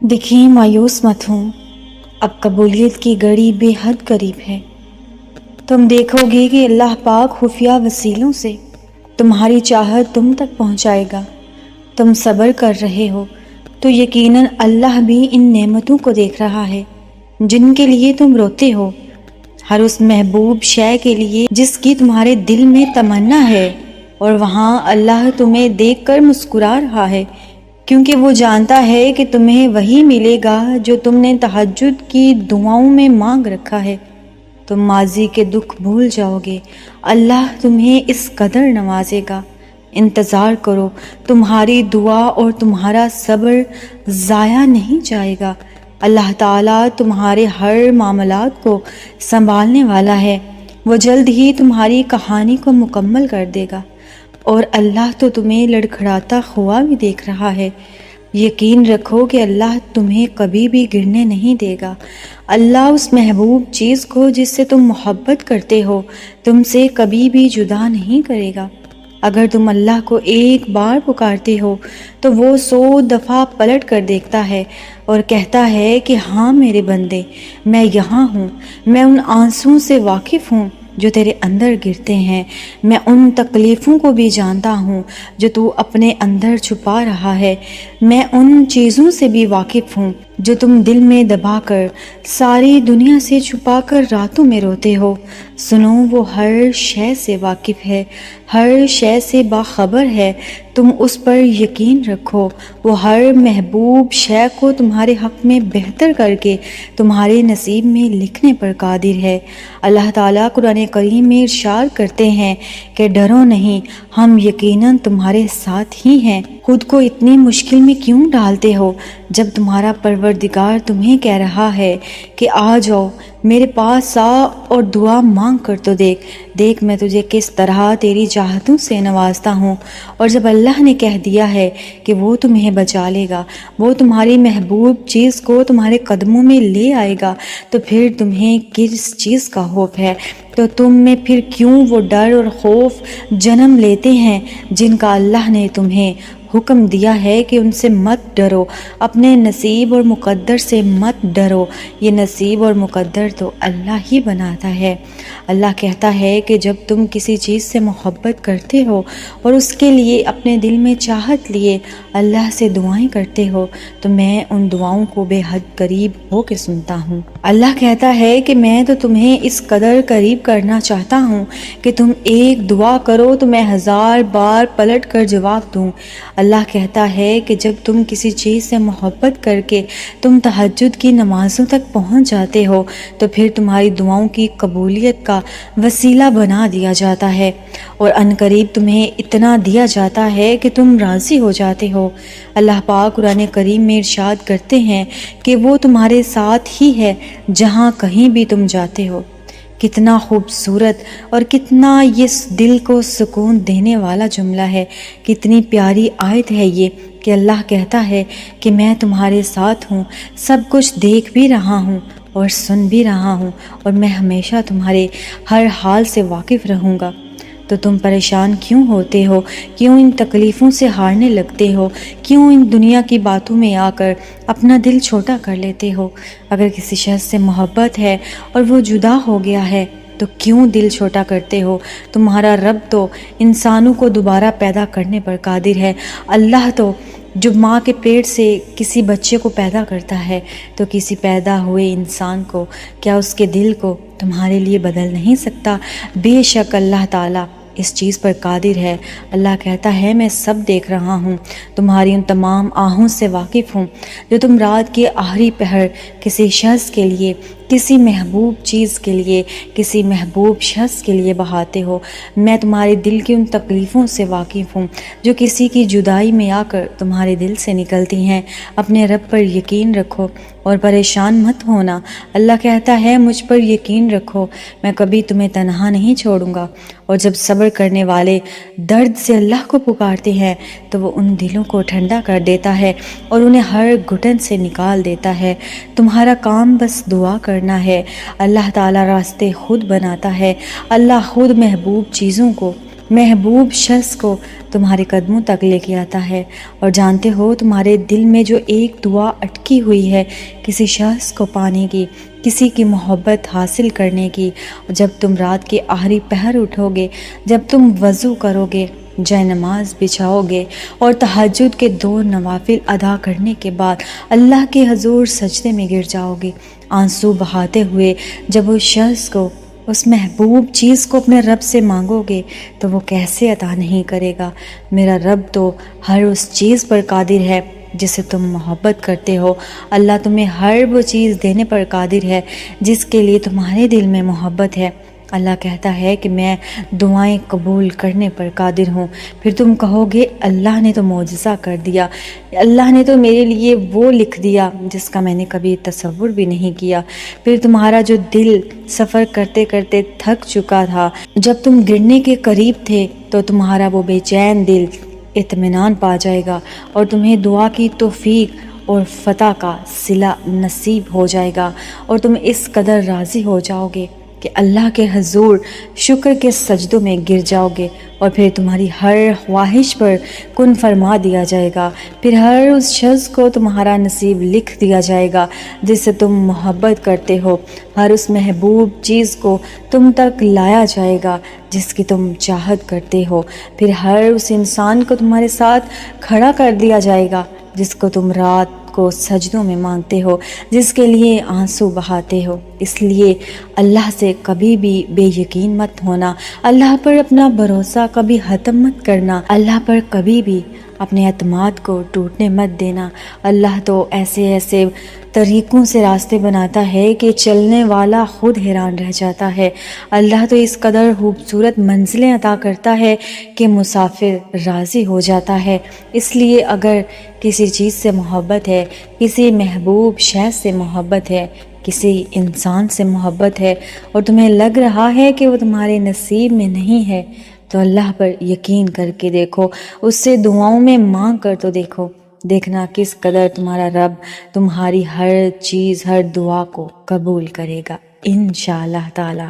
دیکھیں، مایوس مت ہوں، اب قبولیت کی گھڑی بے حد قریب ہے۔ تم دیکھو گے کہ اللہ پاک خفیہ وسیلوں سے تمہاری چاہت تم تک پہنچائے گا۔ تم صبر کر رہے ہو تو یقیناً اللہ بھی ان نعمتوں کو دیکھ رہا ہے جن کے لیے تم روتے ہو، ہر اس محبوب شے کے لیے جس کی تمہارے دل میں تمنا ہے، اور وہاں اللہ تمہیں دیکھ کر مسکرا رہا ہے کیونکہ وہ جانتا ہے کہ تمہیں وہی ملے گا جو تم نے تہجد کی دعاؤں میں مانگ رکھا ہے۔ تم ماضی کے دکھ بھول جاؤ گے، اللہ تمہیں اس قدر نوازے گا۔ انتظار کرو، تمہاری دعا اور تمہارا صبر ضائع نہیں جائے گا۔ اللہ تعالیٰ تمہارے ہر معاملات کو سنبھالنے والا ہے، وہ جلد ہی تمہاری کہانی کو مکمل کر دے گا، اور اللہ تو تمہیں لڑکھڑاتا ہوا بھی دیکھ رہا ہے۔ یقین رکھو کہ اللہ تمہیں کبھی بھی گرنے نہیں دے گا۔ اللہ اس محبوب چیز کو جس سے تم محبت کرتے ہو تم سے کبھی بھی جدا نہیں کرے گا۔ اگر تم اللہ کو ایک بار پکارتے ہو تو وہ 100 دفعہ پلٹ کر دیکھتا ہے اور کہتا ہے کہ ہاں میرے بندے، میں یہاں ہوں، میں ان آنسوؤں سے واقف ہوں جو تیرے اندر گرتے ہیں، میں ان تکلیفوں کو بھی جانتا ہوں جو تو اپنے اندر چھپا رہا ہے، میں ان چیزوں سے بھی واقف ہوں جو تم دل میں دبا کر ساری دنیا سے چھپا کر راتوں میں روتے ہو۔ سنو، وہ ہر شے سے واقف ہے، ہر شے سے باخبر ہے، تم اس پر یقین رکھو۔ وہ ہر محبوب شے کو تمہارے حق میں بہتر کر کے تمہارے نصیب میں لکھنے پر قادر ہے۔ اللہ تعالیٰ قرآن کریم میں ارشاد کرتے ہیں کہ ڈرو نہیں، ہم یقیناً تمہارے ساتھ ہی ہیں۔ خود کو اتنی مشکل میں کیوں ڈالتے ہو جب تمہارا پروردگار تمہیں کہہ رہا ہے کہ آ جاؤ، میرے پاس آ اور دعا مانگ کر تو دیکھ میں تجھے کس طرح تیری چاہتوں سے نوازتا ہوں۔ اور جب اللہ نے کہہ دیا ہے کہ وہ تمہیں بچا لے گا، وہ تمہاری محبوب چیز کو تمہارے قدموں میں لے آئے گا، تو پھر تمہیں کس چیز کا خوف ہے؟ تو تم میں پھر کیوں وہ ڈر اور خوف جنم لیتے ہیں جن کا اللہ نے تمہیں حکم دیا ہے کہ ان سے مت ڈرو، اپنے نصیب اور مقدر سے مت ڈرو، یہ نصیب اور مقدر تو اللہ ہی بناتا ہے۔ اللہ کہتا ہے کہ جب تم کسی چیز سے محبت کرتے ہو اور اس کے لیے اپنے دل میں چاہت لیے اللہ سے دعائیں کرتے ہو تو میں ان دعاؤں کو بے حد قریب ہو کے سنتا ہوں۔ اللہ کہتا ہے کہ میں تو تمہیں اس قدر قریب کرنا چاہتا ہوں کہ تم ایک دعا کرو تو میں 1000 بار پلٹ کر جواب دوں۔ اللہ کہتا ہے کہ جب تم کسی چیز سے محبت کر کے تم تہجد کی نمازوں تک پہنچ جاتے ہو تو پھر تمہاری دعاؤں کی قبولیت کا وسیلہ بنا دیا جاتا ہے، اور عنقریب تمہیں اتنا دیا جاتا ہے کہ تم راضی ہو جاتے ہو۔ اللہ پاک قرآن کریم میں ارشاد کرتے ہیں کہ وہ تمہارے ساتھ ہی ہے جہاں کہیں بھی تم جاتے ہو۔ کتنا خوبصورت اور کتنا یہ دل کو سکون دینے والا جملہ ہے، کتنی پیاری آیت ہے یہ کہ اللہ کہتا ہے کہ میں تمہارے ساتھ ہوں، سب کچھ دیکھ بھی رہا ہوں اور سن بھی رہا ہوں، اور میں ہمیشہ تمہارے ہر حال سے واقف رہوں گا۔ تو تم پریشان کیوں ہوتے ہو؟ کیوں ان تکلیفوں سے ہارنے لگتے ہو؟ کیوں ان دنیا کی باتوں میں آ کر اپنا دل چھوٹا کر لیتے ہو؟ اگر کسی شخص سے محبت ہے اور وہ جدا ہو گیا ہے تو کیوں دل چھوٹا کرتے ہو؟ تمہارا رب تو انسانوں کو دوبارہ پیدا کرنے پر قادر ہے۔ اللہ تو جو ماں کے پیٹ سے کسی بچے کو پیدا کرتا ہے تو کسی پیدا ہوئے انسان کو، کیا اس کے دل کو تمہارے لیے بدل نہیں سکتا؟ بے شک اللہ تعالیٰ اس چیز پر قادر ہے۔ اللہ کہتا ہے میں سب دیکھ رہا ہوں، تمہاری ان تمام آہوں سے واقف ہوں جو تم رات کے آخری پہر کسی شخص کے لیے، کسی محبوب چیز کے لیے، کسی محبوب شخص کے لیے بہاتے ہو۔ میں تمہارے دل کی ان تکلیفوں سے واقف ہوں جو کسی کی جدائی میں آ کر تمہارے دل سے نکلتی ہیں۔ اپنے رب پر یقین رکھو اور پریشان مت ہونا۔ اللہ کہتا ہے مجھ پر یقین رکھو، میں کبھی تمہیں تنہا نہیں چھوڑوں گا۔ اور جب صبر کرنے والے درد سے اللہ کو پکارتے ہیں تو وہ ان دلوں کو ٹھنڈا کر دیتا ہے اور انہیں ہر گھٹن سے نکال دیتا ہے۔ تمہارا کام بس دعا کرنا ہے۔ اللہ تعالیٰ راستے خود بناتا ہے، اللہ خود محبوب چیزوں کو محبوب شخص کو تمہارے قدموں تک لے کے آتا ہے، اور جانتے ہو تمہارے دل میں جو ایک دعا اٹکی ہوئی ہے کسی شخص کو پانے کی، کسی کی محبت حاصل کرنے کی، جب تم رات کے آخری پہر اٹھو گے، جب تم وضو کرو گے، جائے نماز بچھاؤ گے اور تہجد کے 2 نوافل ادا کرنے کے بعد اللہ کے حضور سجدے میں گر جاؤ گے، آنسو بہاتے ہوئے جب اس شخص کو، اس محبوب چیز کو اپنے رب سے مانگو گے تو وہ کیسے عطا نہیں کرے گا؟ میرا رب تو ہر اس چیز پر قادر ہے جسے تم محبت کرتے ہو۔ اللہ تمہیں ہر وہ چیز دینے پر قادر ہے جس کے لیے تمہارے دل میں محبت ہے۔ اللہ کہتا ہے کہ میں دعائیں قبول کرنے پر قادر ہوں۔ پھر تم کہو گے اللہ نے تو معجزہ کر دیا، اللہ نے تو میرے لیے وہ لکھ دیا جس کا میں نے کبھی تصور بھی نہیں کیا۔ پھر تمہارا جو دل سفر کرتے کرتے تھک چکا تھا، جب تم گرنے کے قریب تھے تو تمہارا وہ بے چین دل اطمینان پا جائے گا اور تمہیں دعا کی توفیق اور فتح کا صلہ نصیب ہو جائے گا، اور تم اس قدر راضی ہو جاؤ گے کہ اللہ کے حضور شکر کے سجدوں میں گر جاؤ گے، اور پھر تمہاری ہر خواہش پر کن فرما دیا جائے گا۔ پھر ہر اس شخص کو تمہارا نصیب لکھ دیا جائے گا جس سے تم محبت کرتے ہو، ہر اس محبوب چیز کو تم تک لایا جائے گا جس کی تم چاہت کرتے ہو، پھر ہر اس انسان کو تمہارے ساتھ کھڑا کر دیا جائے گا جس کو تم رات کو سجدوں میں مانگتے ہو، جس کے لیے آنسو بہاتے ہو۔ اس لیے اللہ سے کبھی بھی بے یقین مت ہونا، اللہ پر اپنا بھروسہ کبھی ختم مت کرنا، اللہ پر کبھی بھی اپنے اعتماد کو ٹوٹنے مت دینا۔ اللہ تو ایسے ایسے طریقوں سے راستے بناتا ہے کہ چلنے والا خود حیران رہ جاتا ہے۔ اللہ تو اس قدر خوبصورت منزلیں عطا کرتا ہے کہ مسافر راضی ہو جاتا ہے۔ اس لیے اگر کسی چیز سے محبت ہے، کسی محبوب شے سے محبت ہے، کسی انسان سے محبت ہے، اور تمہیں لگ رہا ہے کہ وہ تمہارے نصیب میں نہیں ہے، تو اللہ پر یقین کر کے دیکھو، اس سے دعاؤں میں مانگ کر تو دیکھو، دیکھنا کس قدر تمہارا رب تمہاری ہر چیز، ہر دعا کو قبول کرے گا انشاءاللہ تعالی۔